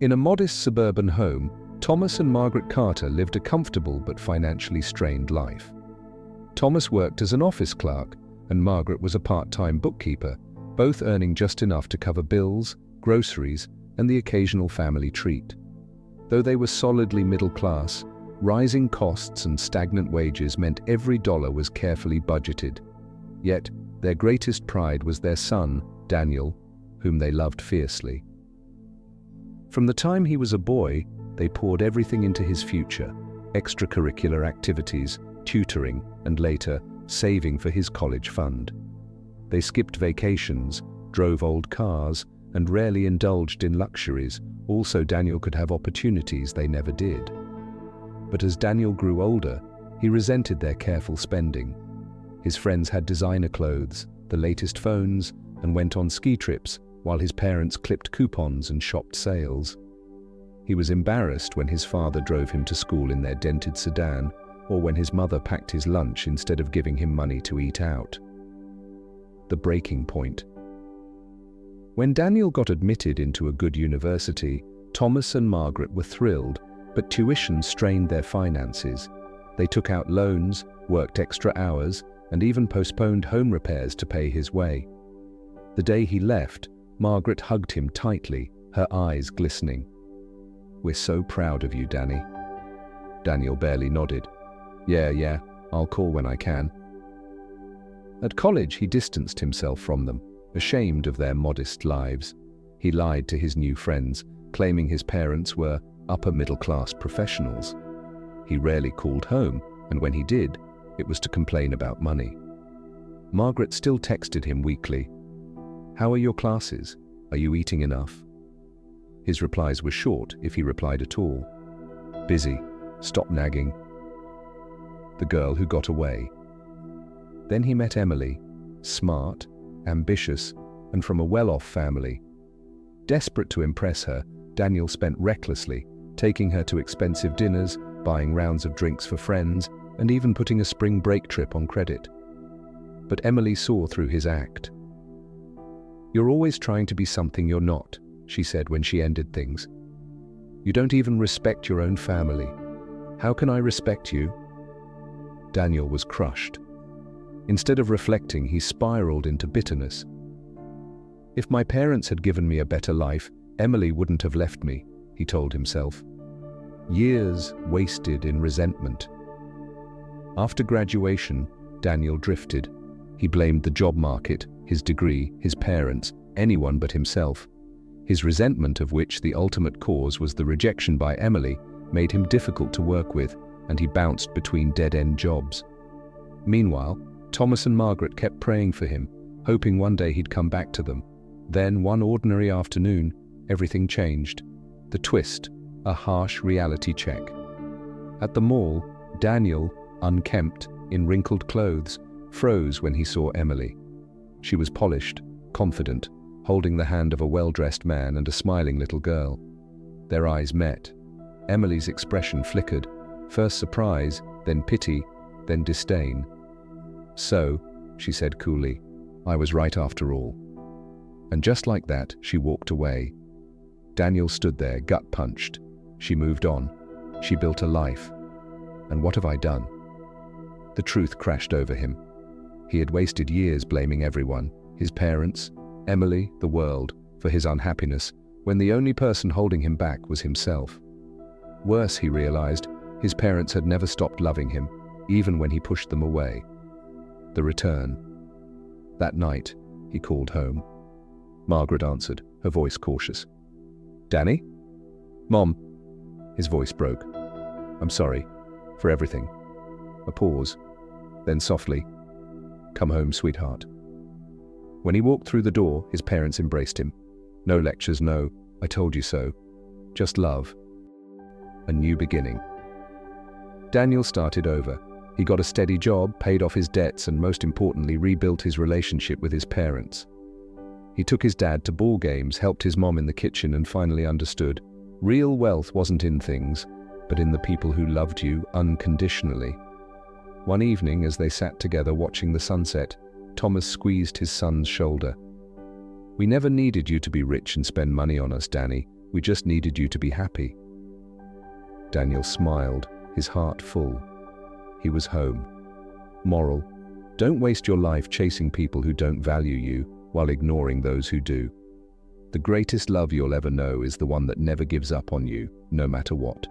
In a modest suburban home, Thomas and Margaret Carter lived a comfortable but financially strained life. Thomas worked as an office clerk, and Margaret was a part-time bookkeeper, both earning just enough to cover bills, groceries, and the occasional family treat. Though they were solidly middle class, rising costs and stagnant wages meant every dollar was carefully budgeted. Yet, their greatest pride was their son, Daniel, whom they loved fiercely. From the time he was a boy, they poured everything into his future: extracurricular activities, tutoring, and later, saving for his college fund. They skipped vacations, drove old cars, and rarely indulged in luxuries, all so Daniel could have opportunities they never did. But as Daniel grew older, he resented their careful spending. His friends had designer clothes, the latest phones, and went on ski trips, while his parents clipped coupons and shopped sales. He was embarrassed when his father drove him to school in their dented sedan, or when his mother packed his lunch instead of giving him money to eat out. The breaking point. When Daniel got admitted into a good university, Thomas and Margaret were thrilled, but tuition strained their finances. They took out loans, worked extra hours, and even postponed home repairs to pay his way. The day he left, Margaret hugged him tightly, her eyes glistening. "We're so proud of you, Danny." Daniel barely nodded. Yeah, I'll call when I can." At college, he distanced himself from them, ashamed of their modest lives. He lied to his new friends, claiming his parents were upper-middle-class professionals. He rarely called home, and when he did, it was to complain about money. Margaret still texted him weekly. "How are your classes? Are you eating enough?" His replies were short, if he replied at all. "Busy. Stop nagging." The girl who got away. Then he met Emily, smart, ambitious, and from a well-off family. Desperate to impress her, Daniel spent recklessly, taking her to expensive dinners, buying rounds of drinks for friends, and even putting a spring break trip on credit. But Emily saw through his act. "You're always trying to be something you're not," she said when she ended things. "You don't even respect your own family. How can I respect you?" Daniel was crushed. Instead of reflecting, he spiraled into bitterness. "If my parents had given me a better life, Emily wouldn't have left me," he told himself. Years wasted in resentment. After graduation, Daniel drifted. He blamed the job market, his degree, his parents, anyone but himself. His resentment, of which the ultimate cause was the rejection by Emily, made him difficult to work with, and he bounced between dead-end jobs. Meanwhile, Thomas and Margaret kept praying for him, hoping one day he'd come back to them. Then, one ordinary afternoon, everything changed. The twist, a harsh reality check. At the mall, Daniel, unkempt, in wrinkled clothes, froze when he saw Emily. She was polished, confident, holding the hand of a well-dressed man and a smiling little girl. Their eyes met. Emily's expression flickered, first surprise, then pity, then disdain. "So," she said coolly, "I was right after all." And just like that, she walked away. Daniel stood there, gut-punched. She moved on. She built a life. And what have I done? The truth crashed over him. He had wasted years blaming everyone, his parents, Emily, the world, for his unhappiness, when the only person holding him back was himself. Worse, he realized, his parents had never stopped loving him, even when he pushed them away. The return. That night, he called home. Margaret answered, her voice cautious. "Danny?" "Mom." His voice broke. "I'm sorry. For everything." A pause. Then softly, "Come home, sweetheart." When he walked through the door, his parents embraced him. No lectures, no, "I told you so." Just love. A new beginning. Daniel started over. He got a steady job, paid off his debts, and most importantly, rebuilt his relationship with his parents. He took his dad to ball games, helped his mom in the kitchen, and finally understood. Real wealth wasn't in things, but in the people who loved you unconditionally. One evening, as they sat together watching the sunset, Thomas squeezed his son's shoulder. "We never needed you to be rich and spend money on us, Danny. We just needed you to be happy." Daniel smiled, his heart full. He was home. Moral: don't waste your life chasing people who don't value you while ignoring those who do. The greatest love you'll ever know is the one that never gives up on you, no matter what.